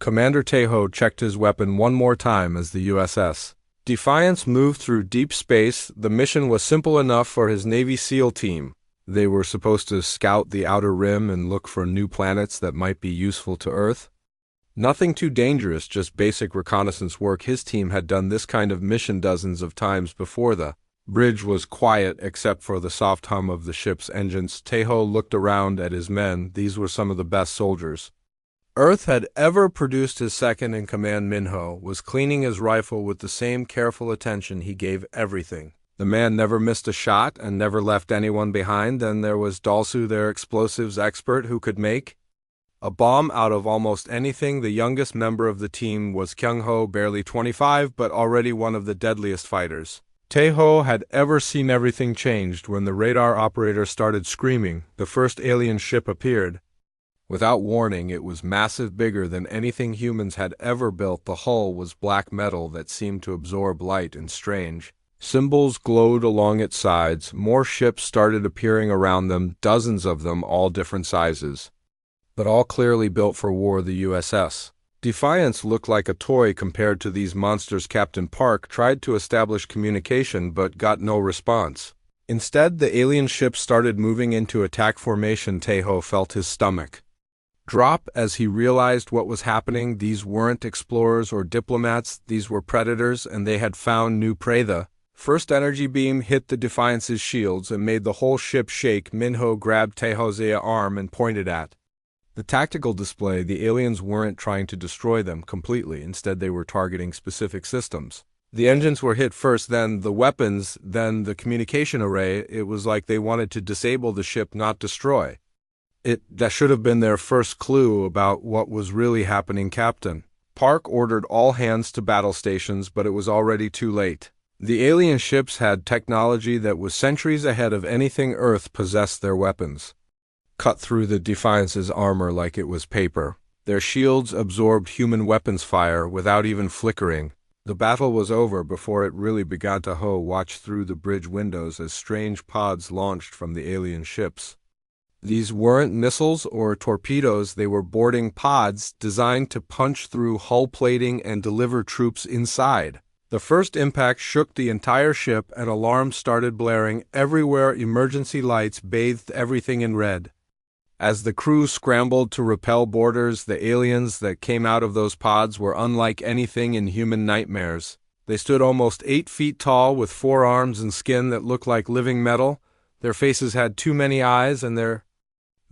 Commander Taeho checked his weapon one more time as the USS Defiance moved through deep space. The mission was simple enough for his Navy SEAL team. They were supposed to scout the outer rim and look for new planets that might be useful to Earth. Nothing too dangerous, just basic reconnaissance work. His team had done this kind of mission dozens of times before. The bridge was quiet except for the soft hum of the ship's engines. Taeho looked around at his men. These were some of the best soldiers Earth had ever produced. His second-in-command, Minho, was cleaning his rifle with the same careful attention he gave everything. The man never missed a shot and never left anyone behind. Then there was Dalsu, their explosives expert, who could make a bomb out of almost anything. The youngest member of the team was Kyung-ho, barely 25, but already one of the deadliest fighters Taeho had ever seen. Everything changed when the radar operator started screaming. The first alien ship appeared. Without warning, it was massive, bigger than anything humans had ever built. The hull was black metal that seemed to absorb light, and strange symbols glowed along its sides. More ships started appearing around them, dozens of them, all different sizes, but all clearly built for war. The USS Defiance looked like a toy compared to these monsters. Captain Park tried to establish communication but got no response. Instead, the alien ships started moving into attack formation. Taeho felt his stomach drop as he realized what was happening. These weren't explorers or diplomats, these were predators, and they had found new prey. The first energy beam hit the Defiance's shields and made the whole ship shake. Minho grabbed Taeho's arm and pointed at the tactical display. The aliens weren't trying to destroy them completely. Instead, they were targeting specific systems. The engines were hit first, then the weapons, then the communication array. It was like they wanted to disable the ship, not destroy it. That should have been their first clue about what was really happening. Captain Park ordered all hands to battle stations, but it was already too late. The alien ships had technology that was centuries ahead of anything Earth possessed. Their weapons cut through the Defiance's armor like it was paper. Their shields absorbed human weapons fire without even flickering. The battle was over before it really began. Taeho watched through the bridge windows as strange pods launched from the alien ships. These weren't missiles or torpedoes, they were boarding pods designed to punch through hull plating and deliver troops inside. The first impact shook the entire ship and alarms started blaring everywhere. Emergency lights bathed everything in red. As the crew scrambled to repel boarders, the aliens that came out of those pods were unlike anything in human nightmares. They stood almost 8 feet tall with 4 arms and skin that looked like living metal. Their faces had too many eyes and their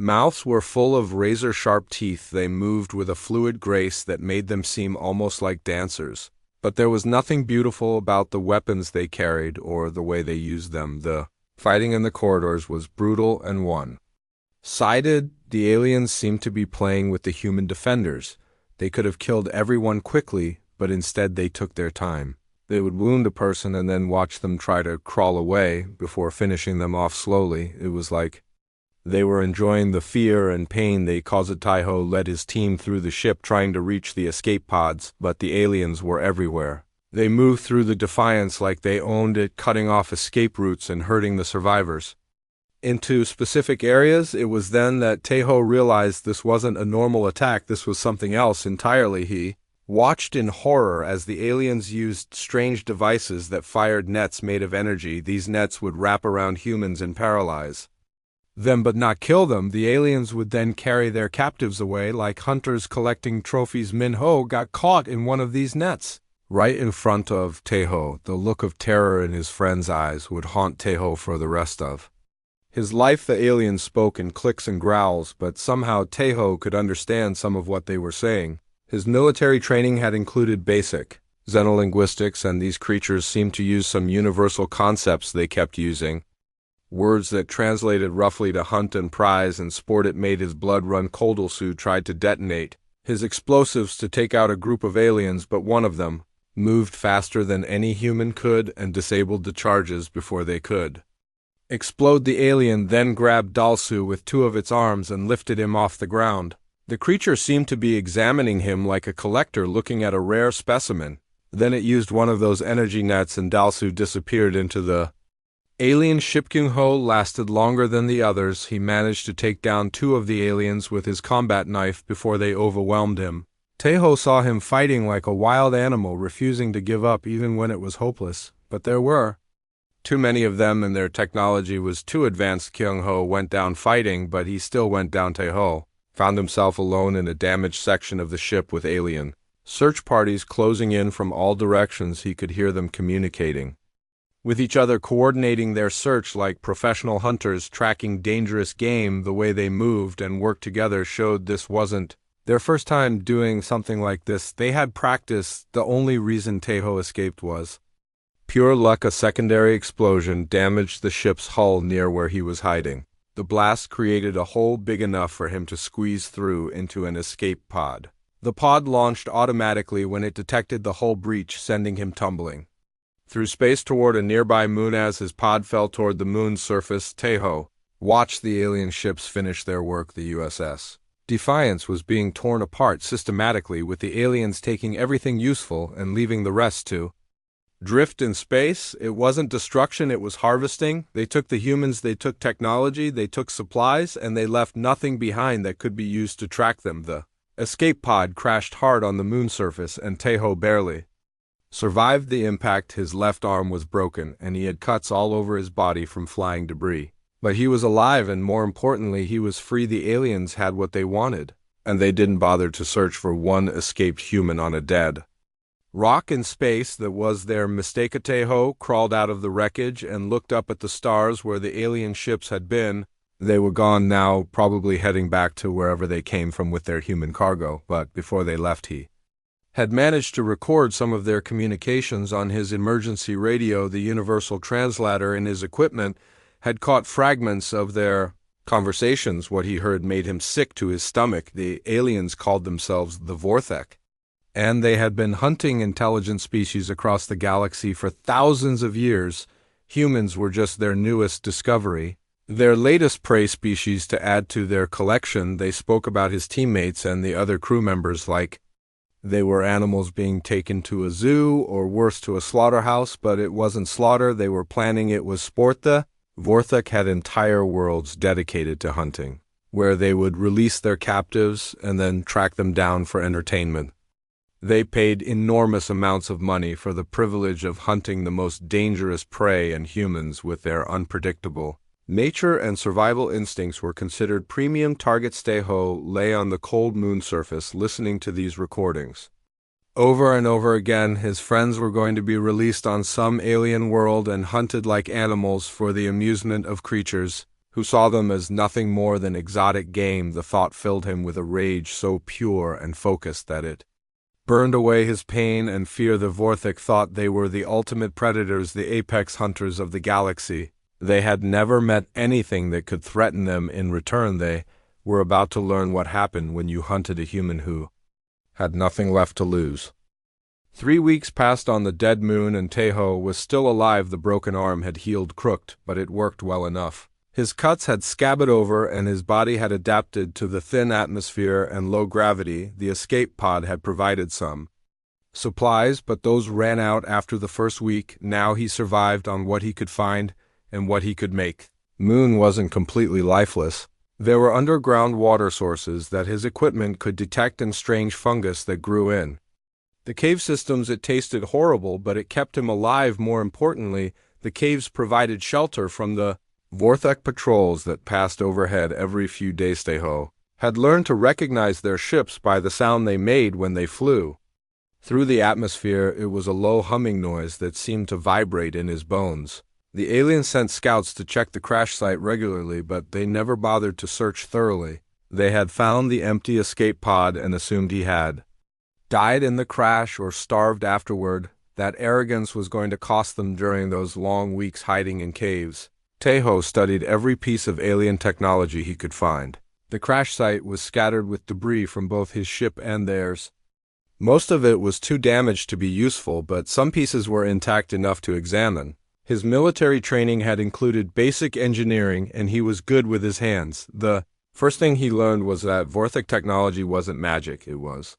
mouths were full of razor-sharp teeth. They moved with a fluid grace that made them seem almost like dancers. But there was nothing beautiful about the weapons they carried or the way they used them. The fighting in the corridors was brutal and one-sided. The aliens seemed to be playing with the human defenders. They could have killed everyone quickly, but instead they took their time. They would wound a person and then watch them try to crawl away before finishing them off slowly. It was like they were enjoying the fear and pain they caused. Taeho led his team through the ship trying to reach the escape pods, but the aliens were everywhere. They moved through the Defiance like they owned it, cutting off escape routes and hurting the survivors into specific areas. It was then that Taeho realized this wasn't a normal attack, this was something else entirely. He watched in horror as the aliens used strange devices that fired nets made of energy. These nets would wrap around humans and paralyze them but not kill them. The aliens would then carry their captives away like hunters collecting trophies. Minho got caught in one of these nets right in front of Taeho. The look of terror in his friend's eyes would haunt Taeho for the rest of his life. The aliens spoke in clicks and growls, but somehow Taeho could understand some of what they were saying. His military training had included basic xenolinguistics, and these creatures seemed to use some universal concepts they kept using. Words that translated roughly to hunt and prize and sport. It made his blood run cold. Dalsu tried to detonate his explosives to take out a group of aliens, but one of them moved faster than any human could and disabled the charges before they could explode. The alien then grabbed Dalsu with 2 of its arms and lifted him off the ground. The creature seemed to be examining him like a collector looking at a rare specimen. Then it used one of those energy nets and Dalsu disappeared into the alien ship. Kyung-ho lasted longer than the others. He managed to take down 2 of the aliens with his combat knife before they overwhelmed him. Taeho saw him fighting like a wild animal, refusing to give up even when it was hopeless. But there were too many of them, and their technology was too advanced. Kyung-ho went down fighting, but he still went down. Taeho found himself alone in a damaged section of the ship with alien search parties closing in from all directions. He could hear them communicating with each other, coordinating their search like professional hunters tracking dangerous game. The way they moved and worked together showed this wasn't their first time doing something like this. They had practice. The only reason Taeho escaped was pure luck. A secondary explosion damaged the ship's hull near where he was hiding. The blast created a hole big enough for him to squeeze through into an escape pod. The pod launched automatically when it detected the hull breach, sending him tumbling through space toward a nearby moon. As his pod fell toward the moon's surface, Taeho watched the alien ships finish their work. The USS Defiance was being torn apart systematically, with the aliens taking everything useful and leaving the rest to drift in space. It wasn't destruction, it was harvesting. They took the humans, they took technology, they took supplies, and they left nothing behind that could be used to track them. The escape pod crashed hard on the moon surface, and Taeho barely survived the impact. His left arm was broken, and he had cuts all over his body from flying debris. But he was alive, and more importantly, he was free. The aliens had what they wanted, and they didn't bother to search for one escaped human on a dead rock in space. That was their mistake. Taeho crawled out of the wreckage and looked up at the stars where the alien ships had been. They were gone now, probably heading back to wherever they came from with their human cargo, but before they left he had managed to record some of their communications on his emergency radio. The universal translator in his equipment had caught fragments of their conversations. What he heard made him sick to his stomach. The aliens called themselves the Vorthek, and they had been hunting intelligent species across the galaxy for thousands of years. Humans were just their newest discovery, their latest prey species to add to their collection. They spoke about his teammates and the other crew members like they were animals being taken to a zoo, or worse, to a slaughterhouse. But it wasn't slaughter they were planning, it was sport. The Vorthek had entire worlds dedicated to hunting, where they would release their captives and then track them down for entertainment. They paid enormous amounts of money for the privilege of hunting the most dangerous prey, and humans, with their unpredictable nature and survival instincts, were considered premium targets. Taeho lay on the cold moon surface listening to these recordings. Over and over again, his friends were going to be released on some alien world and hunted like animals for the amusement of creatures who saw them as nothing more than exotic game. The thought filled him with a rage so pure and focused that it burned away his pain and fear. The Vorthek thought they were the ultimate predators, the apex hunters of the galaxy. They had never met anything that could threaten them. In return, they were about to learn what happened when you hunted a human who had nothing left to lose. 3 weeks passed on the dead moon, and Taeho was still alive. The broken arm had healed crooked, but it worked well enough. His cuts had scabbed over, and his body had adapted to the thin atmosphere and low gravity. The escape pod had provided some supplies, but those ran out after the first week. Now he survived on what he could find and what he could make. Moon wasn't completely lifeless. There were underground water sources that his equipment could detect, and strange fungus that grew in the cave systems. It tasted horrible, but it kept him alive. More importantly, the caves provided shelter from the Vorthek patrols that passed overhead every few days. Taeho had learned to recognize their ships by the sound they made when they flew through the atmosphere. It was a low humming noise that seemed to vibrate in his bones. The aliens sent scouts to check the crash site regularly, but they never bothered to search thoroughly. They had found the empty escape pod and assumed he had died in the crash or starved afterward. That arrogance was going to cost them during those long weeks hiding in caves. Taeho studied every piece of alien technology he could find. The crash site was scattered with debris from both his ship and theirs. Most of it was too damaged to be useful, but some pieces were intact enough to examine. His military training had included basic engineering, and he was good with his hands. The first thing he learned was that Vorthek technology wasn't magic. It was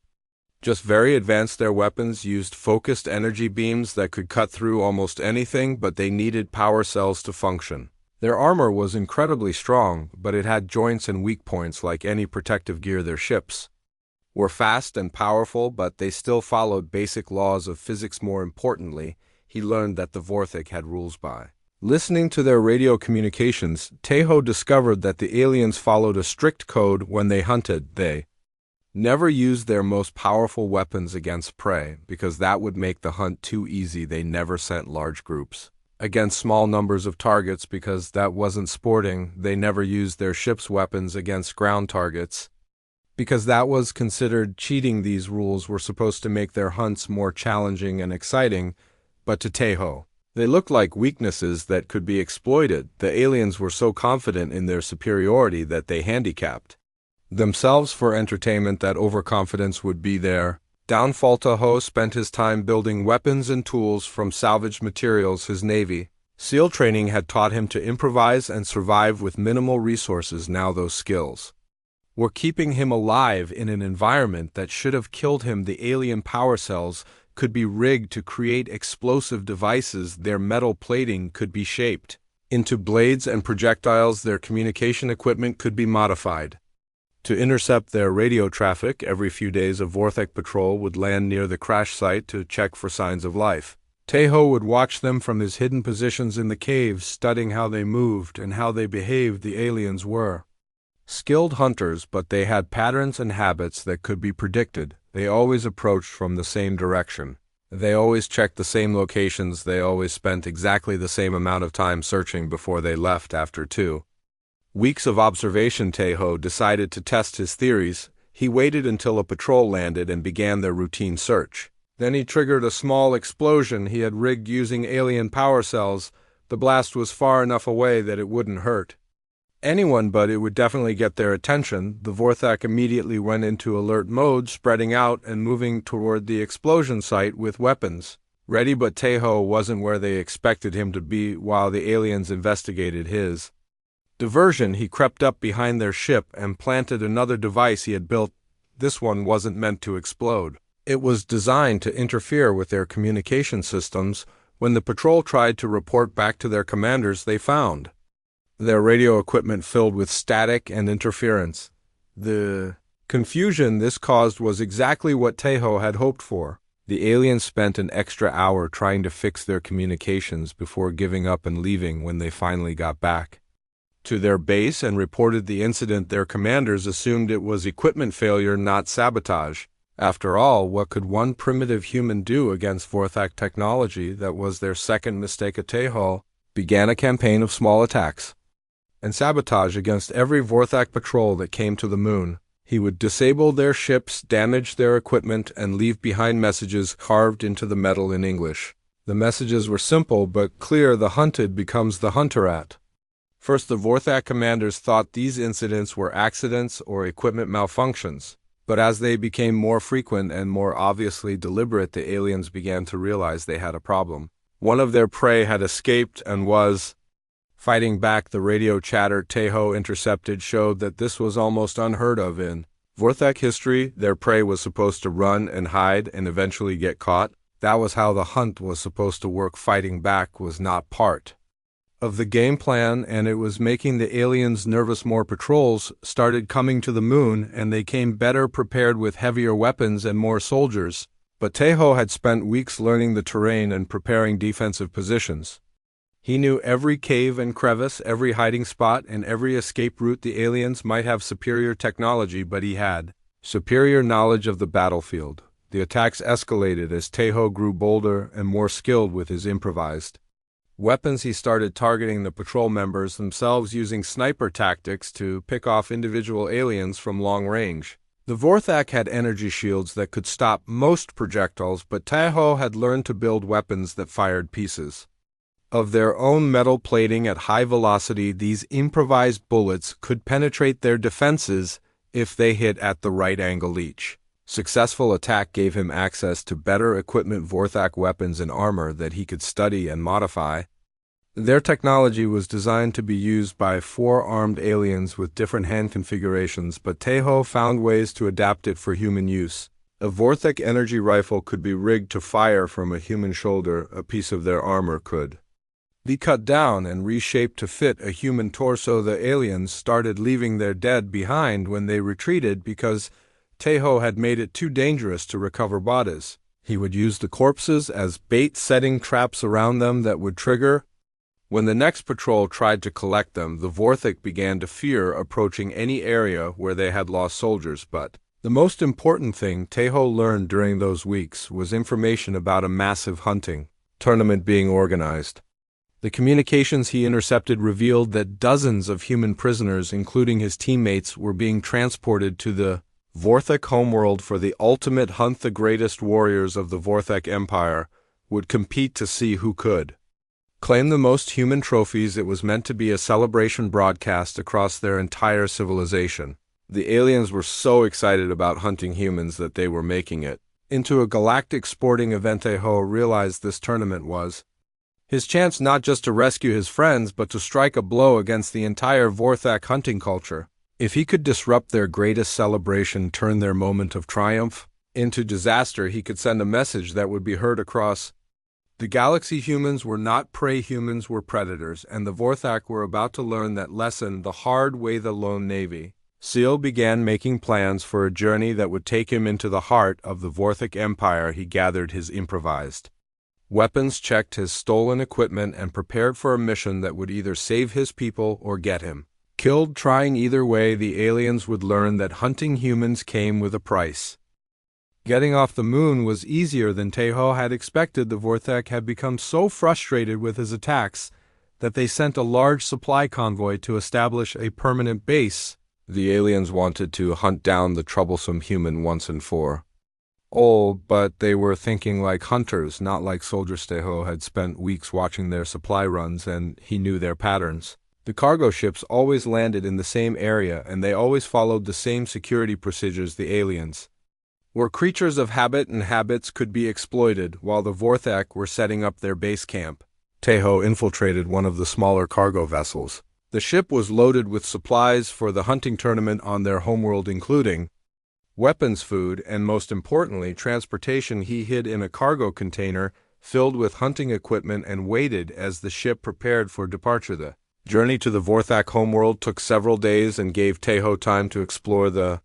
just very advanced. Their weapons used focused energy beams that could cut through almost anything, but they needed power cells to function. Their armor was incredibly strong, but it had joints and weak points like any protective gear their ships were fast and powerful, but they still followed basic laws of physics. More importantly, he learned that the Vorthak had rules by. Listening to their radio communications, Tejo discovered that the aliens followed a strict code when they hunted. They never used their most powerful weapons against prey, because that would make the hunt too easy. They never sent large groups against small numbers of targets, because that wasn't sporting. They never used their ship's weapons against ground targets, because that was considered cheating. These rules were supposed to make their hunts more challenging and exciting, but to Tejo, they looked like weaknesses that could be exploited. The aliens were so confident in their superiority that they handicapped themselves for entertainment. That overconfidence would be their downfall. Tejo spent his time building weapons and tools from salvaged materials. His Navy SEAL training had taught him to improvise and survive with minimal resources. Now those skills were keeping him alive in an environment that should have killed him. The alien power cells could be rigged to create explosive devices. Their metal plating could be shaped into blades and projectiles. Their communication equipment could be modified to intercept their radio traffic. Every few days, a Vorthak patrol would land near the crash site to check for signs of life. Tejo would watch them from his hidden positions in the caves, studying how they moved and how they behaved. The aliens were skilled hunters, but they had patterns and habits that could be predicted. They always approached from the same direction. They always checked the same locations. They always spent exactly the same amount of time searching before they left. After 2 weeks of observation, Tejo decided to test his theories. He waited until a patrol landed and began their routine search. Then he triggered a small explosion he had rigged using alien power cells. The blast was far enough away that it wouldn't hurt anyone, but it would definitely get their attention. The Vorthak immediately went into alert mode, spreading out and moving toward the explosion site with weapons ready, but Tejo wasn't where they expected him to be. While the aliens investigated his diversion, he crept up behind their ship and planted another device he had built. This one wasn't meant to explode. It was designed to interfere with their communication systems. When the patrol tried to report back to their commanders, they found their radio equipment filled with static and interference. The confusion this caused was exactly what Tejo had hoped for. The aliens spent an extra hour trying to fix their communications before giving up and leaving. When they finally got back to their base and reported the incident, their commanders assumed it was equipment failure, not sabotage. After all, what could one primitive human do against Vorthak technology? That was their second mistake. Tejo began a campaign of small attacks and sabotage against every Vorthak patrol that came to the moon. He would disable their ships, damage their equipment, and leave behind messages carved into the metal in English. The messages were simple but clear. The hunted becomes the hunter at. First, the Vorthak commanders thought these incidents were accidents or equipment malfunctions. But as they became more frequent and more obviously deliberate, the aliens began to realize they had a problem. One of their prey had escaped and was fighting back. The radio chatter Tejo intercepted showed that this was almost unheard of in Vorthak history. Their prey was supposed to run and hide and eventually get caught. That was how the hunt was supposed to work. Fighting back was not part of the game plan, and it was making the aliens nervous. More patrols started coming to the moon, and they came better prepared with heavier weapons and more soldiers. But Tejo had spent weeks learning the terrain and preparing defensive positions. He knew every cave and crevice, every hiding spot, and every escape route. The aliens might have superior technology, but he had superior knowledge of the battlefield. The attacks escalated as Tejo grew bolder and more skilled with his improvised weapons. He started targeting the patrol members themselves, using sniper tactics to pick off individual aliens from long range. The Vorthak had energy shields that could stop most projectiles, but Tejo had learned to build weapons that fired pieces of their own metal plating at high velocity. These improvised bullets could penetrate their defenses if they hit at the right angle. Each successful attack gave him access to better equipment, Vorthak weapons and armor that he could study and modify. Their technology was designed to be used by 4 armed aliens with different hand configurations, but Tejo found ways to adapt it for human use. A Vorthak energy rifle could be rigged to fire from a human shoulder. A piece of their armor could be cut down and reshaped to fit a human torso. The aliens started leaving their dead behind when they retreated because Teho had made it too dangerous to recover bodies. He would use the corpses as bait, setting traps around them that would trigger. When the next patrol tried to collect them, the Vorthak began to fear approaching any area where they had lost soldiers. But the most important thing Teho learned during those weeks was information about a massive hunting tournament being organized. The communications he intercepted revealed that dozens of human prisoners, including his teammates, were being transported to the Vorthak homeworld for the ultimate hunt. The greatest warriors of the Vorthak Empire would compete to see who could claim the most human trophies. It was meant to be a celebration broadcast across their entire civilization. The aliens were so excited about hunting humans that they were making it into a galactic sporting event. Teho realized this tournament was his chance not just to rescue his friends but to strike a blow against the entire Vorthak hunting culture. If he could disrupt their greatest celebration, turn their moment of triumph into disaster, he could send a message that would be heard across the galaxy. Humans were not prey, humans were predators, and the Vorthak were about to learn that lesson the hard way. The lone Navy SEAL began making plans for a journey that would take him into the heart of the Vorthak Empire. He gathered his improvised weapons, checked his stolen equipment, and prepared for a mission that would either save his people or get him killed. Trying either way, the aliens would learn that hunting humans came with a price. Getting off the moon was easier than Teho had expected. The Vorthak had become so frustrated with his attacks that they sent a large supply convoy to establish a permanent base. The aliens wanted to hunt down the troublesome human once and for all, but they were thinking like hunters, not like soldiers. Teho had spent weeks watching their supply runs, and he knew their patterns. The cargo ships always landed in the same area, and they always followed the same security procedures. The aliens were creatures of habit, and habits could be exploited. While the Vorthak were setting up their base camp, Teho infiltrated one of the smaller cargo vessels. The ship was loaded with supplies for the hunting tournament on their homeworld, including weapons, food, and most importantly, transportation. He hid in a cargo container filled with hunting equipment and waited as the ship prepared for departure. The journey to the Vorthak homeworld took several days and gave Teho time to explore the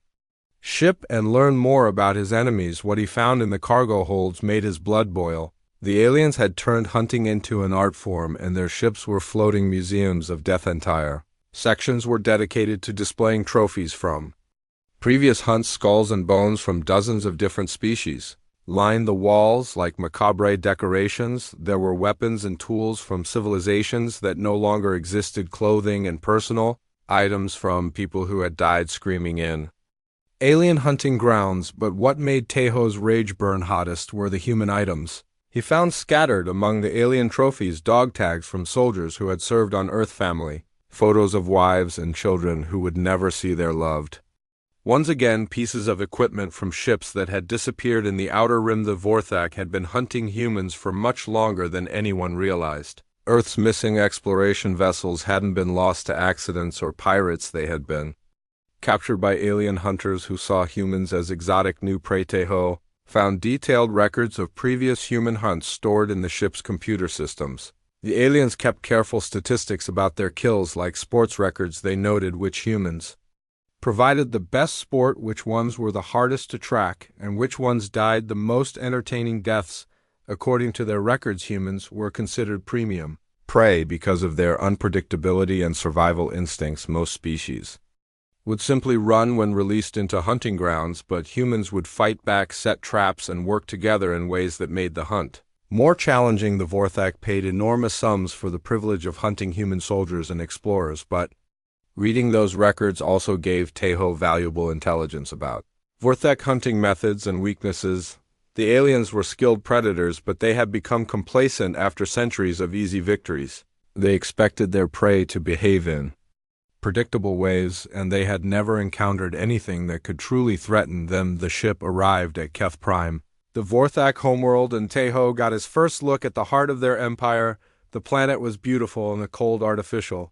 ship and learn more about his enemies. What he found in the cargo holds made his blood boil. The aliens had turned hunting into an art form, and their ships were floating museums of death. Entire sections were dedicated to displaying trophies from previous hunts. Skulls and bones from dozens of different species lined the walls like macabre decorations. There were weapons and tools from civilizations that no longer existed, clothing and personal items from people who had died screaming in alien hunting grounds. But what made Teho's rage burn hottest were the human items he found scattered among the alien trophies. Dog tags from soldiers who had served on Earth, family photos of wives and children who would never see their loved once again, pieces of equipment from ships that had disappeared in the outer rim. The Vorthak had been hunting humans for much longer than anyone realized. Earth's missing exploration vessels hadn't been lost to accidents or pirates. They had been captured by alien hunters who saw humans as exotic new prey. Teho found detailed records of previous human hunts stored in the ship's computer systems. The aliens kept careful statistics about their kills, like sports records. They noted which humans provided the best sport, which ones were the hardest to track, and which ones died the most entertaining deaths. According to their records, humans were considered premium prey because of their unpredictability and survival instincts. Most species would simply run when released into hunting grounds, but humans would fight back, set traps, and work together in ways that made the hunt more challenging. The Vorthak paid enormous sums for the privilege of hunting human soldiers and explorers, but reading those records also gave Teho valuable intelligence about Vorthak hunting methods and weaknesses. The aliens were skilled predators, but they had become complacent after centuries of easy victories. They expected their prey to behave in predictable ways, and they had never encountered anything that could truly threaten them. The ship arrived at Keth Prime, the Vorthak homeworld, and Teho got his first look at the heart of their empire. The planet was beautiful in a cold, artificial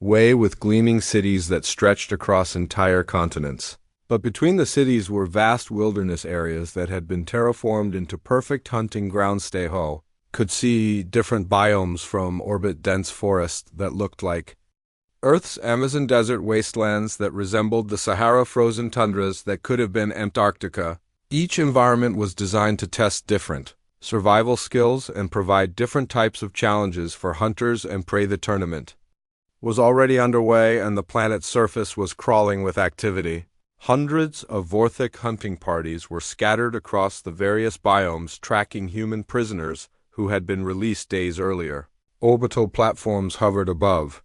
way, with gleaming cities that stretched across entire continents. But between the cities were vast wilderness areas that had been terraformed into perfect hunting grounds. Teho could see different biomes from orbit, dense forest that looked like Earth's Amazon desert wastelands that resembled the Sahara frozen tundras that could have been Antarctica. Each environment was designed to test different survival skills and provide different types of challenges for hunters and prey. The tournament was already underway and the planet's surface was crawling with activity. Hundreds of Vorthik hunting parties were scattered across the various biomes tracking human prisoners who had been released days earlier. Orbital platforms hovered above,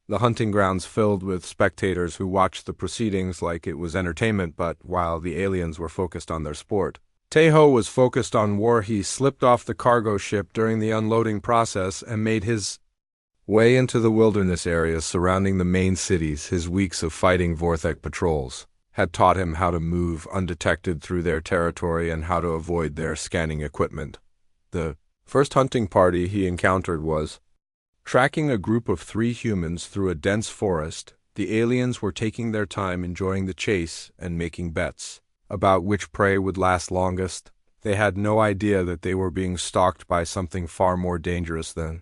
the hunting grounds filled with spectators who watched the proceedings like it was entertainment, but while the aliens were focused on their sport. Tejo was focused on war. He slipped off the cargo ship during the unloading process and made his way into the wilderness areas surrounding the main cities. His weeks of fighting Vorthek patrols had taught him how to move undetected through their territory and how to avoid their scanning equipment. The first hunting party he encountered was tracking a group of 3 humans through a dense forest. The aliens were taking their time enjoying the chase and making bets about which prey would last longest. They had no idea that they were being stalked by something far more dangerous than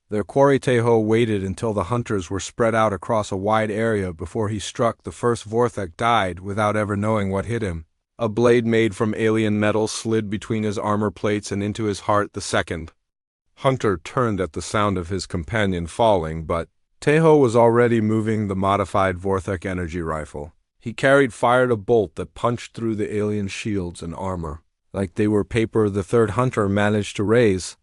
their quarry. Tejo waited until the hunters were spread out across a wide area before he struck. The first Vorthek died without ever knowing what hit him. A blade made from alien metal slid between his armor plates and into his heart. The second hunter turned at the sound of his companion falling, but Tejo was already moving the modified Vorthek energy rifle. He fired a bolt that punched through the alien shields and armor like they were paper. The third hunter managed to raise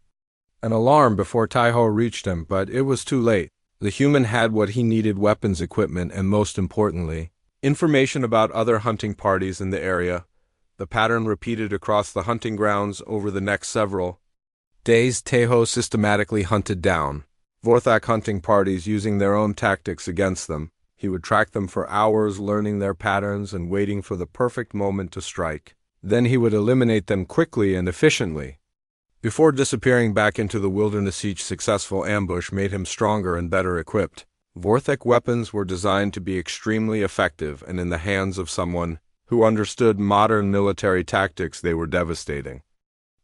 an alarm before Tejo reached him, but it was too late. The human had what he needed: weapons, equipment, and most importantly, information about other hunting parties in the area. The pattern repeated across the hunting grounds over the next several days. Tejo systematically hunted down Vorthak hunting parties using their own tactics against them. He would track them for hours, learning their patterns and waiting for the perfect moment to strike. Then he would eliminate them quickly and efficiently before disappearing back into the wilderness. Each successful ambush made him stronger and better equipped. Vorthek weapons were designed to be extremely effective, and in the hands of someone who understood modern military tactics, they were devastating.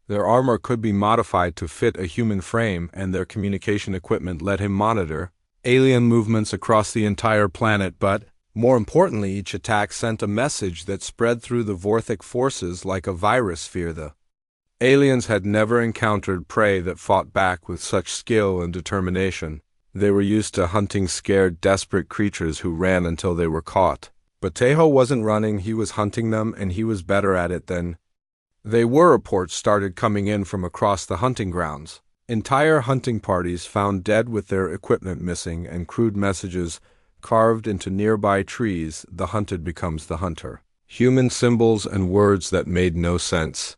Their armor could be modified to fit a human frame, and their communication equipment let him monitor alien movements across the entire planet. But more importantly, each attack sent a message that spread through the Vorthik forces like a virus. Fear. The aliens had never encountered prey that fought back with such skill and determination. They were used to hunting scared, desperate creatures who ran until they were caught. But Tejo wasn't running, he was hunting them, and he was better at it than they were. Reports started coming in from across the hunting grounds. Entire hunting parties found dead with their equipment missing, and crude messages carved into nearby trees. The hunted becomes the hunter. Human symbols and words that made no sense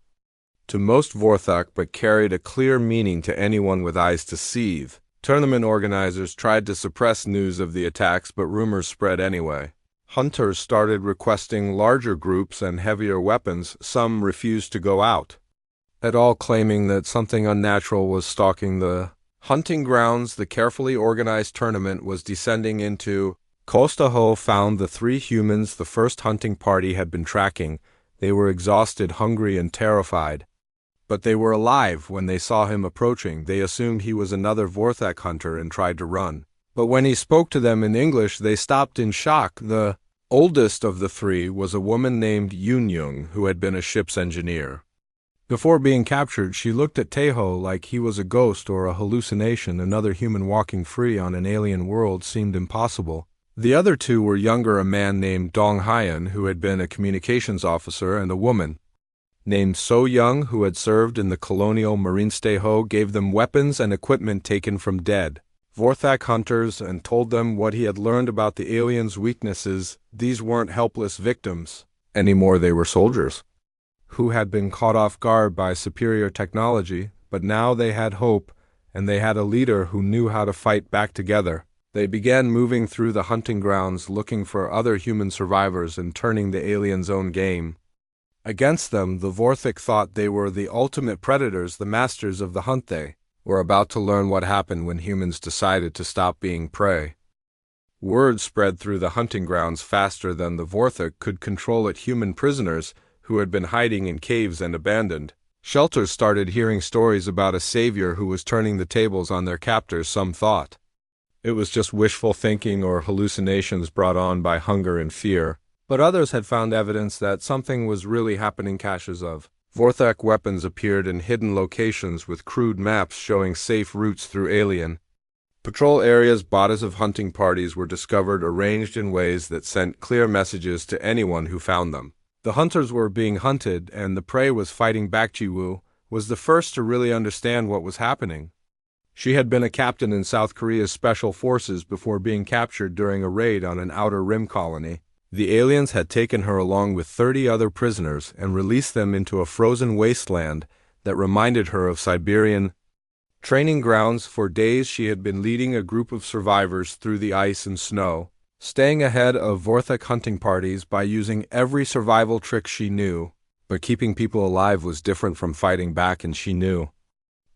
to most Vorthak but carried a clear meaning to anyone with eyes to see. Tournament organizers tried to suppress news of the attacks, but rumors spread anyway. Hunters started requesting larger groups and heavier weapons. Some refused to go out at all, claiming that something unnatural was stalking the hunting grounds. The carefully organized tournament was descending into Tejo found the 3 humans the first hunting party had been tracking. They were exhausted, hungry, and terrified. But they were alive when they saw him approaching. They assumed he was another Vorthak hunter and tried to run. But when he spoke to them in English, they stopped in shock. The oldest of the 3 was a woman named Yunyung, who had been a ship's engineer. Before being captured, she looked at Tejo like he was a ghost or a hallucination. Another human walking free on an alien world seemed impossible. The other 2 were younger: a man named Dong Hyan, who had been a communications officer, and a woman named So Young, who had served in the colonial marines. Tejo gave them weapons and equipment taken from dead Vorthak hunters and told them what he had learned about the aliens' weaknesses. These weren't helpless victims anymore, they were soldiers who had been caught off guard by superior technology, but now they had hope, and they had a leader who knew how to fight back together. They began moving through the hunting grounds looking for other human survivors and turning the aliens' own game against them. The Vorthik thought they were the ultimate predators, the masters of the hunt. They were about to learn what happened when humans decided to stop being prey. Word spread through the hunting grounds faster than the Vorthik could control it. Human prisoners who had been hiding in caves and abandoned shelters started hearing stories about a savior who was turning the tables on their captors. Some thought It was just wishful thinking or hallucinations brought on by hunger and fear. But others had found evidence that something was really happening. Caches of Vorthak weapons appeared in hidden locations with crude maps showing safe routes through alien patrol areas. Bodies of hunting parties were discovered arranged in ways that sent clear messages to anyone who found them. The hunters were being hunted and the prey was fighting back. Ji-woo was the first to really understand what was happening. She had been a captain in South Korea's special forces before being captured during a raid on an outer rim colony. The aliens had taken her along with 30 other prisoners and released them into a frozen wasteland that reminded her of Siberian training grounds. For days she had been leading a group of survivors through the ice and snow, staying ahead of Vorthak hunting parties by using every survival trick she knew. But keeping people alive was different from fighting back, and she knew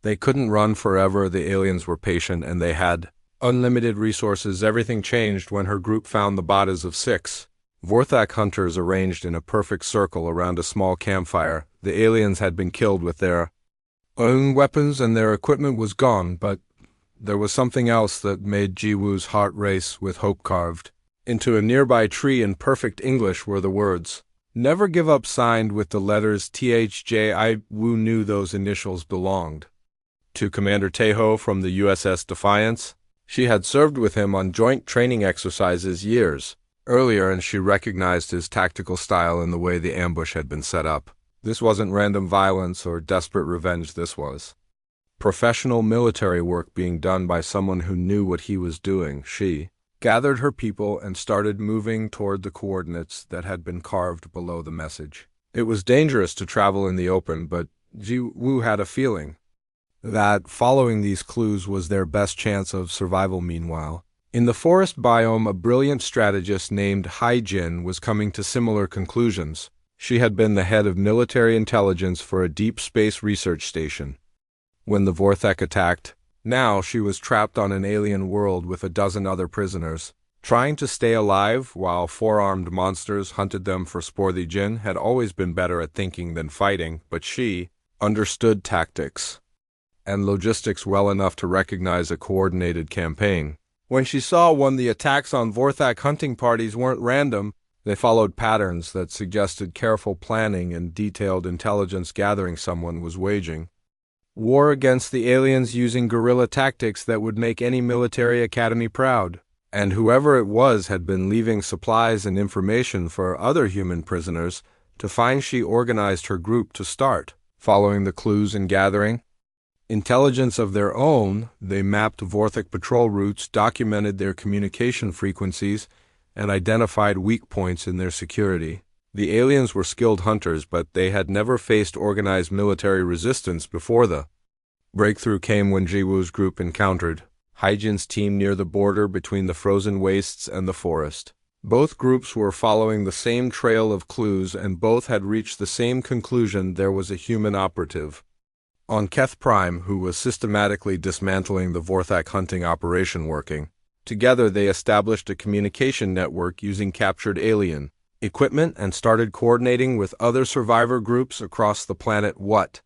they couldn't run forever. The aliens were patient and they had unlimited resources. Everything changed when her group found the bodies of 6 Vorthak hunters arranged in a perfect circle around a small campfire. The aliens had been killed with their own weapons and their equipment was gone, but there was something else that made Ji-woo's heart race. With hope carved into a nearby tree in perfect English were the words, "Never give up," signed with the letters THJ. Woo knew those initials belonged to Commander Taeho from the USS Defiance. She had served with him on joint training exercises years earlier, and she recognized his tactical style in the way the ambush had been set up. This wasn't random violence or desperate revenge. This was professional military work being done by someone who knew what he was doing. She gathered her people and started moving toward the coordinates that had been carved below the message. It was dangerous to travel in the open, but Ji-woo had a feeling that following these clues was their best chance of survival. Meanwhile, in the forest biome, a brilliant strategist named Hae-jin was coming to similar conclusions. She had been the head of military intelligence for a deep space research station when the Vorthak attacked. Now she was trapped on an alien world with a dozen other prisoners, trying to stay alive while 4-armed monsters hunted them for spore. The Jin had always been better at thinking than fighting, but she understood tactics and logistics well enough to recognize a coordinated campaign. When she saw one, the attacks on Vorthak hunting parties weren't random. They followed patterns that suggested careful planning and detailed intelligence gathering. Someone was waging war against the aliens using guerrilla tactics that would make any military academy proud. And whoever it was had been leaving supplies and information for other human prisoners to find. She organized her group to start following the clues and gathering intelligence of their own. They mapped Vorthak patrol routes, documented their communication frequencies, and identified weak points in their security. The aliens were skilled hunters, but they had never faced organized military resistance before. The breakthrough came when Ji-woo's group encountered Hae-jin's team near the border between the frozen wastes and the forest. Both groups were following the same trail of clues, and both had reached the same conclusion: there was a human operative on Keth Prime who was systematically dismantling the Vorthak hunting operation. Working together, they established a communication network using captured alien equipment and started coordinating with other survivor groups across the planet. What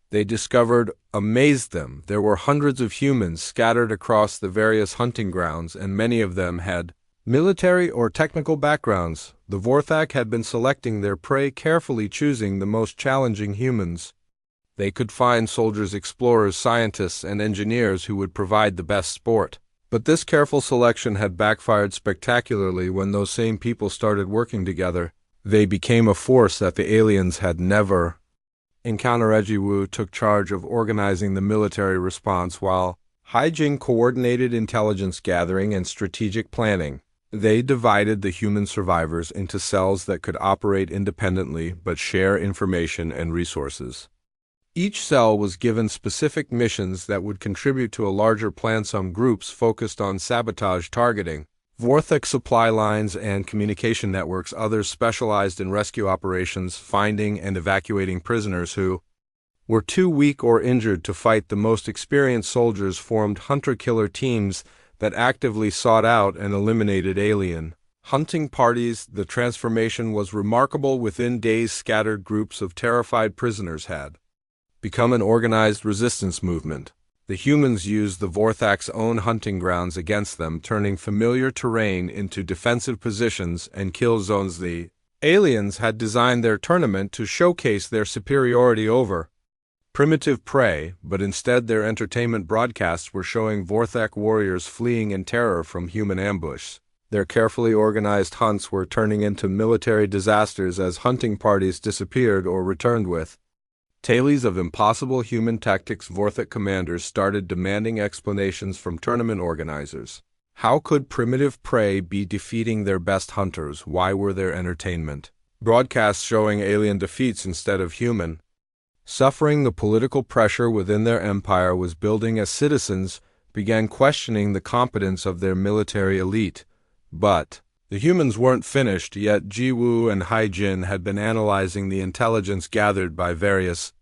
they discovered amazed them. There were hundreds of humans scattered across the various hunting grounds, and many of them had military or technical backgrounds. The Vorthak had been selecting their prey carefully, choosing the most challenging humans they could find: soldiers, explorers, scientists, and engineers who would provide the best sport. But this careful selection had backfired spectacularly when those same people started working together. They became a force that the aliens had never encountered. Ji-woo took charge of organizing the military response while Hae-jin coordinated intelligence gathering and strategic planning. They divided the human survivors into cells that could operate independently but share information and resources. Each cell was given specific missions that would contribute to a larger plan. Some groups focused on sabotage, targeting Vorthak supply lines and communication networks. Others specialized in rescue operations, finding and evacuating prisoners who were too weak or injured to fight. The most experienced soldiers formed hunter-killer teams that actively sought out and eliminated alien hunting parties. The transformation was remarkable. Within days, scattered groups of terrified prisoners had become an organized resistance movement. The humans used the Vorthak's own hunting grounds against them, turning familiar terrain into defensive positions and kill zones. The aliens had designed their tournament to showcase their superiority over primitive prey, but instead their entertainment broadcasts were showing Vorthak warriors fleeing in terror from human ambush. Their carefully organized hunts were turning into military disasters as hunting parties disappeared or returned with tales of impossible human tactics. Vorthak commanders started demanding explanations from tournament organizers. How could primitive prey be defeating their best hunters? Why were their entertainment broadcasts showing alien defeats instead of human suffering? The political pressure within their empire was building as citizens began questioning the competence of their military elite. But the humans weren't finished yet. Jiwoo and Haijin had been analyzing the intelligence gathered by various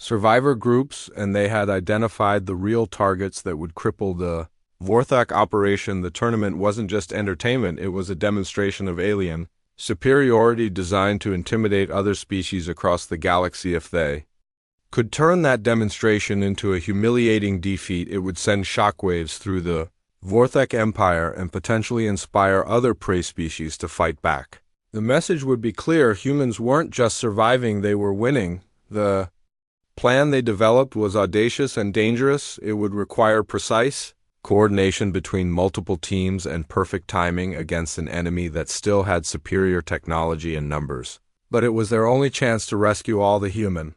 survivor groups, and they had identified the real targets that would cripple the Vorthak operation. The tournament wasn't just entertainment, it was a demonstration of alien superiority designed to intimidate other species across the galaxy. If they could turn that demonstration into a humiliating defeat, it would send shockwaves through the Vorthak Empire and potentially inspire other prey species to fight back. The message would be clear: humans weren't just surviving, they were winning. The plan they developed was audacious and dangerous. It would require precise coordination between multiple teams and perfect timing against an enemy that still had superior technology and numbers. But it was their only chance to rescue all the human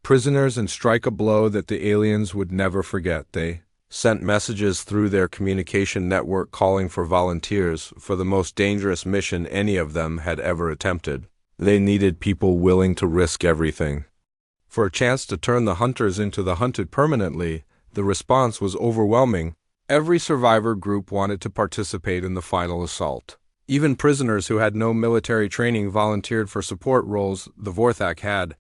prisoners and strike a blow that the aliens would never forget. They sent messages through their communication network calling for volunteers for the most dangerous mission any of them had ever attempted. They needed people willing to risk everything for a chance to turn the hunters into the hunted permanently. The response was overwhelming. Every survivor group wanted to participate in the final assault. Even prisoners who had no military training volunteered for support roles. The Vorthak had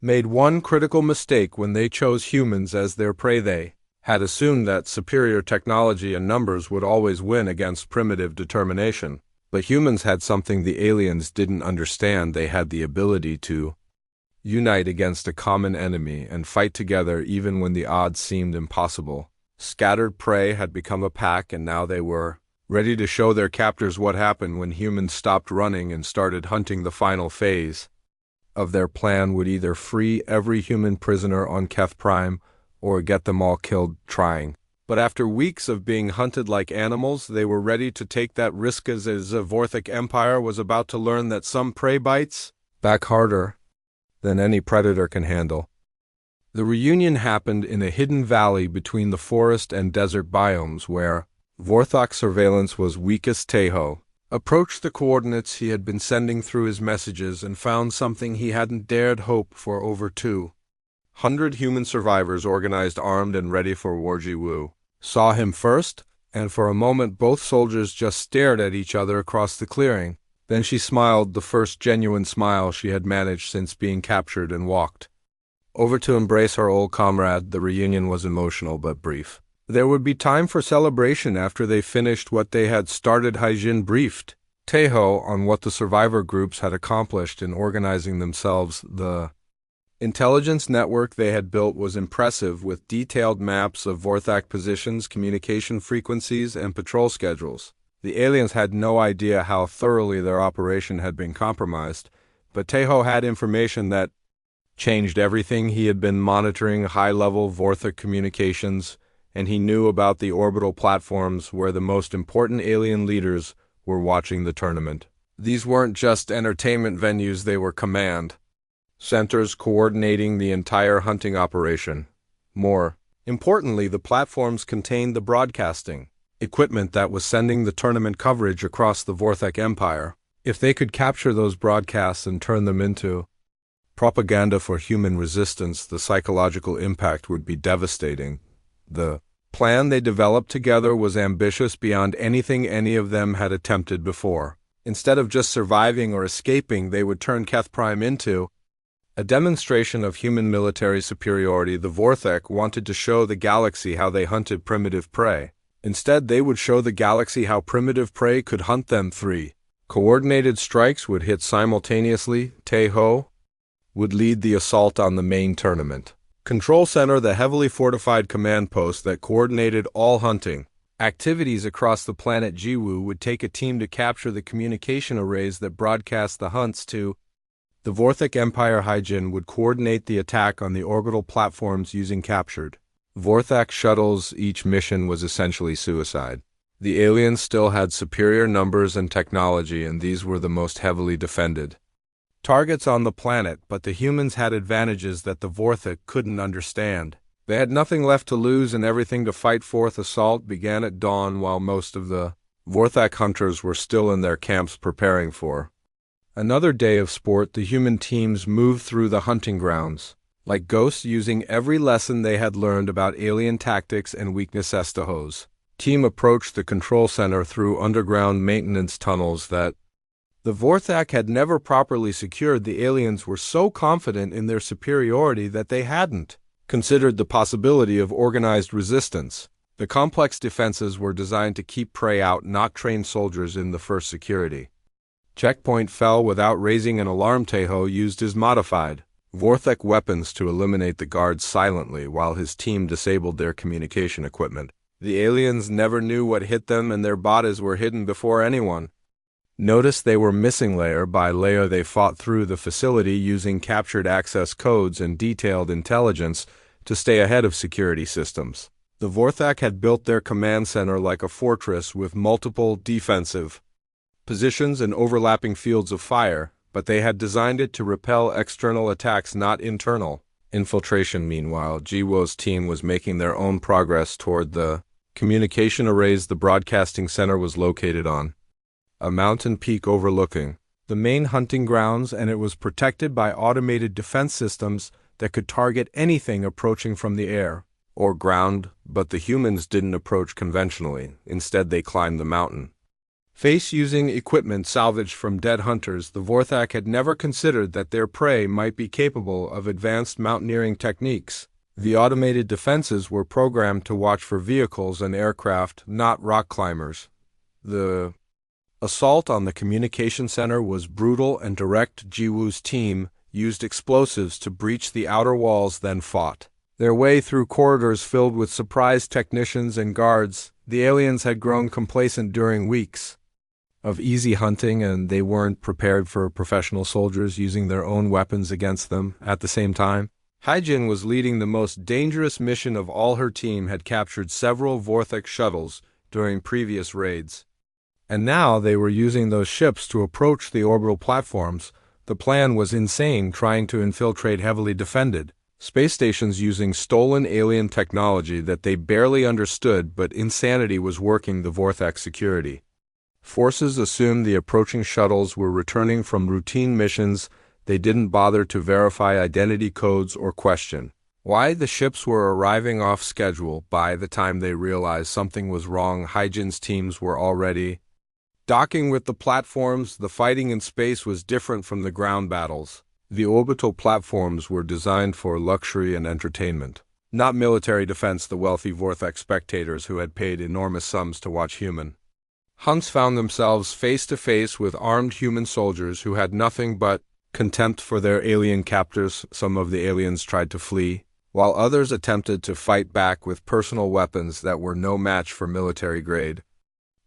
made one critical mistake when they chose humans as their prey. They had assumed that superior technology and numbers would always win against primitive determination. But humans had something the aliens didn't understand. They had the ability to unite against a common enemy and fight together even when the odds seemed impossible. Scattered prey had become a pack, and now they were ready to show their captors what happened when humans stopped running and started hunting. The final phase of their plan would either free every human prisoner on Keth Prime or get them all killed trying. But after weeks of being hunted like animals, they were ready to take that risk as the Vorthak Empire was about to learn that some prey bites back harder than any predator can handle. The reunion happened in a hidden valley between the forest and desert biomes where Vorthak surveillance was weakest. Taeho approached the coordinates he had been sending through his messages and found something he hadn't dared hope for. Over 200 human survivors, organized, armed, and ready for war. Jiwoo saw him first, and for a moment both soldiers just stared at each other across the clearing. Then she smiled, the first genuine smile she had managed since being captured, and walked over to embrace her old comrade. The reunion was emotional but brief. There would be time for celebration after they finished what they had started. Haijin briefed Taeho on what the survivor groups had accomplished in organizing themselves. The intelligence network they had built was impressive, with detailed maps of Vorthak positions, communication frequencies, and patrol schedules. The aliens had no idea how thoroughly their operation had been compromised, but Taeho had information that changed everything. He had been monitoring high-level Vorthak communications, and he knew about the orbital platforms where the most important alien leaders were watching the tournament. These weren't just entertainment venues, they were command centers coordinating the entire hunting operation. More importantly, the platforms contained the broadcasting equipment that was sending the tournament coverage across the Vorthak Empire. If they could capture those broadcasts and turn them into propaganda for human resistance, the psychological impact would be devastating. The plan they developed together was ambitious beyond anything any of them had attempted before. Instead of just surviving or escaping, they would turn Keth Prime into a demonstration of human military superiority. The Vorthak wanted to show the galaxy how they hunted primitive prey. Instead, they would show the galaxy how primitive prey could hunt them. 3 coordinated strikes would hit simultaneously. Taeho would lead the assault on the main tournament Control Center, the heavily fortified command post that coordinated all hunting activities across the planet Jiwoo, would take a team to capture the communication arrays that broadcast the hunts to the Vorthak Empire. Hyjin would coordinate the attack on the orbital platforms using captured Vorthak shuttles. Each mission was essentially suicide. The aliens still had superior numbers and technology, and these were the most heavily defended targets on the planet, but the humans had advantages that the Vorthak couldn't understand. They had nothing left to lose and everything to fight. Fourth assault began at dawn while most of the Vorthak hunters were still in their camps preparing for another day of sport. The human teams moved through the hunting grounds like ghosts, using every lesson they had learned about alien tactics and weakness. Estahos team approached the control center through underground maintenance tunnels that the Vorthak had never properly secured. The aliens were so confident in their superiority that they hadn't considered the possibility of organized resistance. The complex defenses were designed to keep prey out, not train soldiers in the first security checkpoint. Fell without raising an alarm. Taeho used his modified Vorthak weapons to eliminate the guards silently while his team disabled their communication equipment. The aliens never knew what hit them, and their bodies were hidden before anyone noticed they were missing. Layer by layer they fought through the facility using captured access codes and detailed intelligence to stay ahead of security systems. The Vorthak had built their command center like a fortress with multiple defensive positions and overlapping fields of fire, but they had designed it to repel external attacks, not internal infiltration. Meanwhile, Jiwoo's team was making their own progress toward the communication arrays. The broadcasting center was located on a mountain peak overlooking the main hunting grounds, and it was protected by automated defense systems that could target anything approaching from the air or ground. But the humans didn't approach conventionally. Instead, they climbed the mountain face using equipment salvaged from dead hunters. The Vorthak had never considered that their prey might be capable of advanced mountaineering techniques. The automated defenses were programmed to watch for vehicles and aircraft, not rock climbers. The assault on the communication center was brutal and direct. Jiwoo's team used explosives to breach the outer walls, then fought their way through corridors filled with surprised technicians and guards. The aliens had grown complacent during weeks of easy hunting, and they weren't prepared for professional soldiers using their own weapons against them. At the same time, Hyjin was leading the most dangerous mission of all. Her team had captured several Vorthak shuttles during previous raids, and now they were using those ships to approach the orbital platforms. The plan was insane, trying to infiltrate heavily defended space stations using stolen alien technology that they barely understood, but insanity was working the Vorthak security forces assumed the approaching shuttles were returning from routine missions. They didn't bother to verify identity codes or question why the ships were arriving off schedule. By the time they realized something was wrong, Hyjin's teams were already docking with the platforms. The fighting in space was different from the ground battles. The orbital platforms were designed for luxury and entertainment, not military defense. The wealthy Vorthak spectators who had paid enormous sums to watch human hunts found themselves face to face with armed human soldiers who had nothing but contempt for their alien captors. Some of the aliens tried to flee, while others attempted to fight back with personal weapons that were no match for military-grade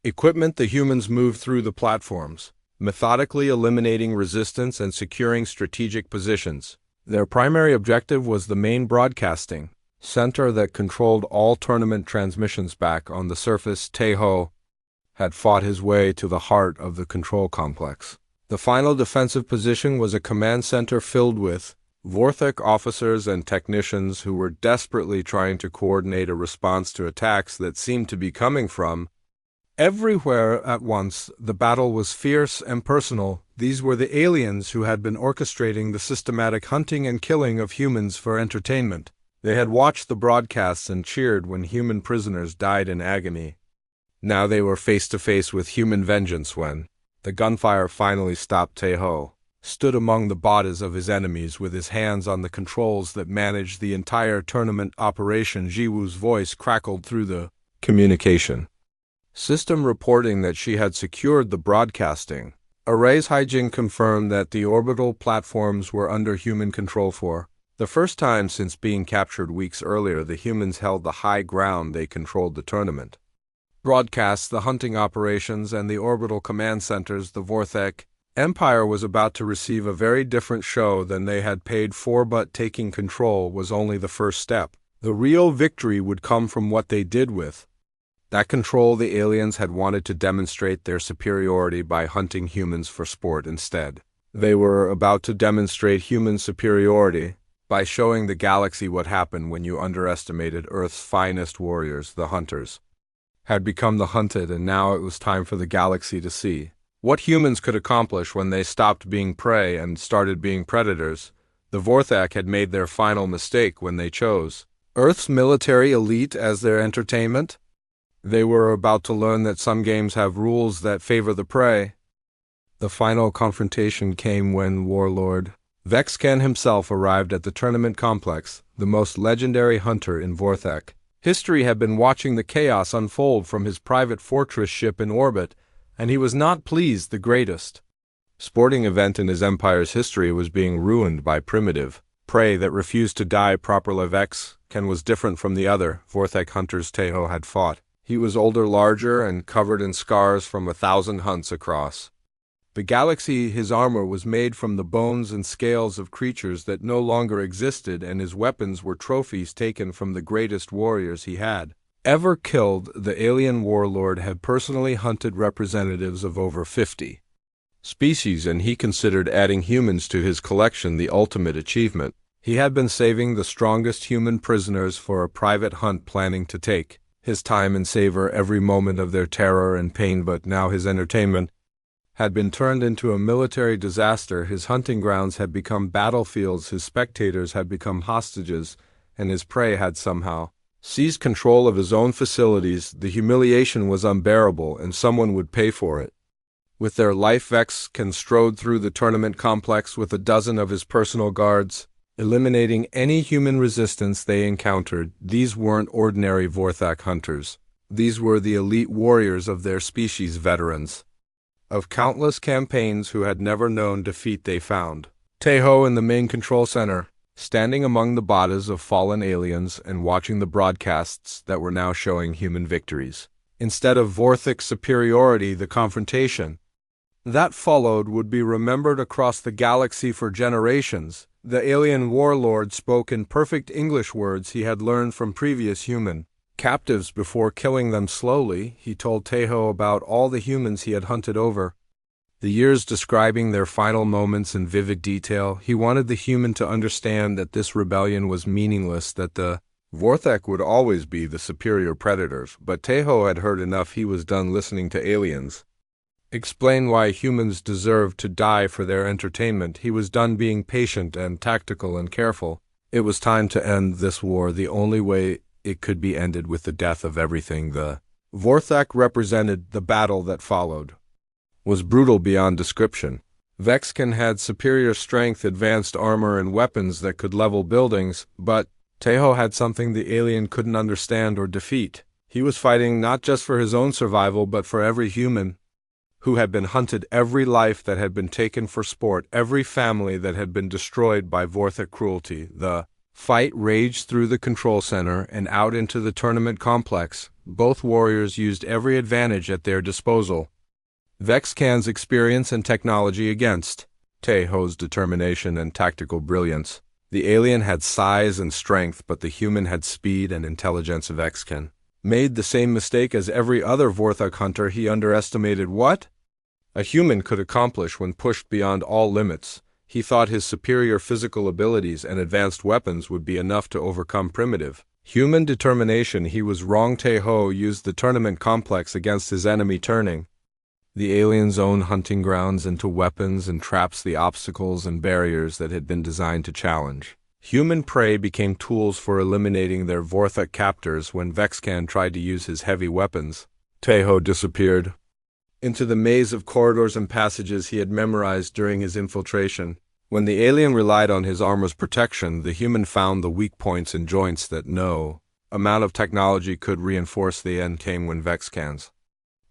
equipment. The humans moved through the platforms, methodically eliminating resistance and securing strategic positions. Their primary objective was the main broadcasting center that controlled all tournament transmissions. Back on the surface, Taeho had fought his way to the heart of the control complex. The final defensive position was a command center filled with Vorthak officers and technicians who were desperately trying to coordinate a response to attacks that seemed to be coming from everywhere at once. The battle was fierce and personal. These were the aliens who had been orchestrating the systematic hunting and killing of humans for entertainment. They had watched the broadcasts and cheered when human prisoners died in agony. Now they were face to face with human vengeance. When the gunfire finally stopped, Taeho stood among the bodies of his enemies with his hands on the controls that managed the entire tournament operation. Jiwoo's voice crackled through the communication system, reporting that she had secured the broadcasting arrays. Hyjin confirmed that the orbital platforms were under human control for The first time since being captured weeks earlier, the humans held the high ground. They controlled the tournament. Broadcasts, the hunting operations, and the orbital command centers, the Vorthek Empire was about to receive a very different show than they had paid for, but taking control was only the first step. The real victory would come from what they did with that control. The aliens had wanted to demonstrate their superiority by hunting humans for sport instead. They were about to demonstrate human superiority by showing the galaxy what happened when you underestimated Earth's finest warriors. The hunters had become the hunted, and now it was time for the galaxy to see what humans could accomplish when they stopped being prey and started being predators. The Vorthak had made their final mistake when they chose Earth's military elite as their entertainment. They were about to learn that some games have rules that favor the prey. The final confrontation came when Warlord Vexcan himself arrived at the tournament complex, the most legendary hunter in Vorthak. History had been watching the chaos unfold from his private fortress ship in orbit, and he was not pleased. The greatest sporting event in his empire's history was being ruined by primitive prey that refused to die properly. Vexcan was different from the other Vorthak hunters Teho had fought. He was older, larger, and covered in scars from 1,000 hunts across the galaxy. His armor was made from the bones and scales of creatures that no longer existed, and his weapons were trophies taken from the greatest warriors he had ever killed. The alien warlord had personally hunted representatives of over 50 species, and he considered adding humans to his collection the ultimate achievement. He had been saving the strongest human prisoners for a private hunt, planning to take his time and savor every moment of their terror and pain, but now his entertainment had been turned into a military disaster. His hunting grounds had become battlefields, his spectators had become hostages, and his prey had somehow seized control of his own facilities. The humiliation was unbearable, and someone would pay for it. With their life, Vexcan strode through the tournament complex with a dozen of his personal guards, eliminating any human resistance they encountered. These weren't ordinary Vorthak hunters. These were the elite warriors of their species, veterans of countless campaigns who had never known defeat. They found Teho in the main control center, standing among the bodies of fallen aliens and watching the broadcasts that were now showing human victories. Instead of Vorthak superiority, the confrontation that followed would be remembered across the galaxy for generations. The alien warlord spoke in perfect English words he had learned from previous human captives. Before killing them slowly, he told Teho about all the humans he had hunted over the years, describing their final moments in vivid detail. He wanted the human to understand that this rebellion was meaningless, that the Vorthak would always be the superior predators. But Teho had heard enough. He was done listening to aliens explain why humans deserved to die for their entertainment. He was done being patient and tactical and careful. It was time to end this war. The only way it could be ended with the death of everything the Vorthak represented. The battle that followed was brutal beyond description. Vexcan had superior strength, advanced armor, and weapons that could level buildings, but Teho had something the alien couldn't understand or defeat. He was fighting not just for his own survival, but for every human who had been hunted, every life that had been taken for sport, every family that had been destroyed by Vorthak cruelty. The fight raged through the control center and out into the tournament complex. Both warriors used every advantage at their disposal. Vexcan's experience and technology against Teho's determination and tactical brilliance. The alien had size and strength, but the human had speed and intelligence. Vexcan made the same mistake as every other Vorthak hunter. He underestimated what a human could accomplish when pushed beyond all limits. He thought his superior physical abilities and advanced weapons would be enough to overcome primitive human determination. He was wrong. Teho used the tournament complex against his enemy, turning the alien's own hunting grounds into weapons and traps, the obstacles and barriers that had been designed to challenge human prey became tools for eliminating their Vorthak captors. When Vexcan tried to use his heavy weapons, Teho disappeared into the maze of corridors and passages he had memorized during his infiltration. When the alien relied on his armor's protection, the human found the weak points and joints that no amount of technology could reinforce. The end came when Vexcan's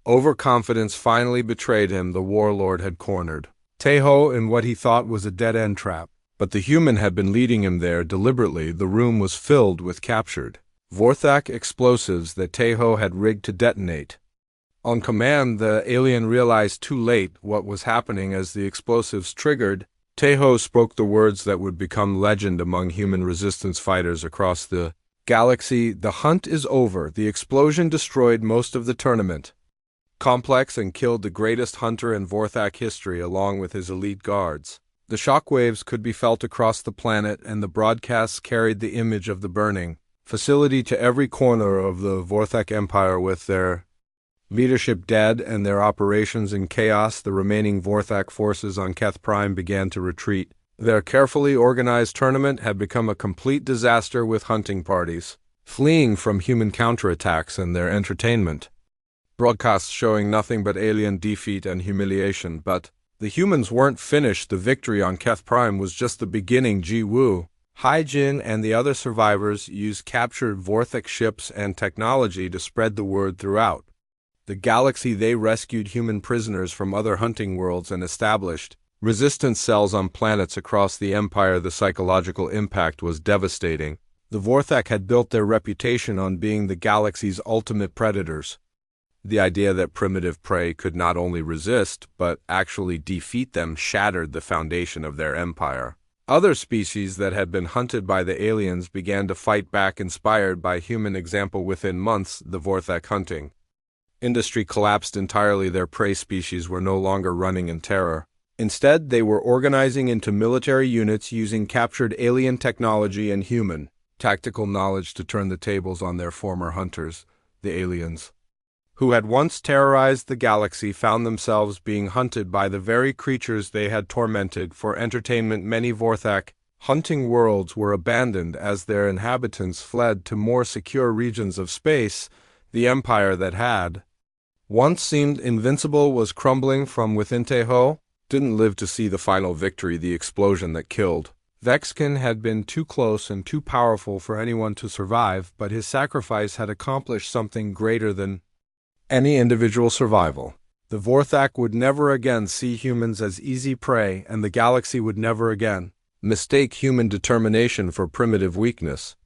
overconfidence finally betrayed him. The warlord had cornered Teho in what he thought was a dead-end trap. But the human had been leading him there deliberately. The room was filled with captured Vorthak explosives that Teho had rigged to detonate. On command, the alien realized too late what was happening. As the explosives triggered, Teho spoke the words that would become legend among human resistance fighters across the galaxy. The hunt is over. The explosion destroyed most of the tournament complex and killed the greatest hunter in Vorthak history along with his elite guards. The shockwaves could be felt across the planet, and the broadcasts carried the image of the burning facility to every corner of the Vorthak Empire. With their leadership dead and their operations in chaos, the remaining Vorthak forces on Keth Prime began to retreat. Their carefully organized tournament had become a complete disaster, with hunting parties fleeing from human counterattacks and their entertainment broadcasts showing nothing but alien defeat and humiliation. But the humans weren't finished. The victory on Keth Prime was just the beginning. Ji Woo, Hai Jin, and the other survivors used captured Vorthak ships and technology to spread the word throughout the galaxy. They rescued human prisoners from other hunting worlds and established resistance cells on planets across the Empire. The psychological impact was devastating. The Vorthak had built their reputation on being the galaxy's ultimate predators. The idea that primitive prey could not only resist, but actually defeat them shattered the foundation of their empire. Other species that had been hunted by the aliens began to fight back, inspired by human example. Within months, the Vorthak hunting industry collapsed entirely. Their prey species were no longer running in terror. Instead, they were organizing into military units using captured alien technology and human tactical knowledge to turn the tables on their former hunters. The aliens, who had once terrorized the galaxy, found themselves being hunted by the very creatures they had tormented for entertainment. Many Vorthak hunting worlds were abandoned as their inhabitants fled to more secure regions of space. The empire that had once seemed invincible was crumbling from within. Teho didn't live to see the final victory. The explosion that killed Vexkin had been too close and too powerful for anyone to survive, but his sacrifice had accomplished something greater than any individual survival. The Vorthak would never again see humans as easy prey, and the galaxy would never again mistake human determination for primitive weakness.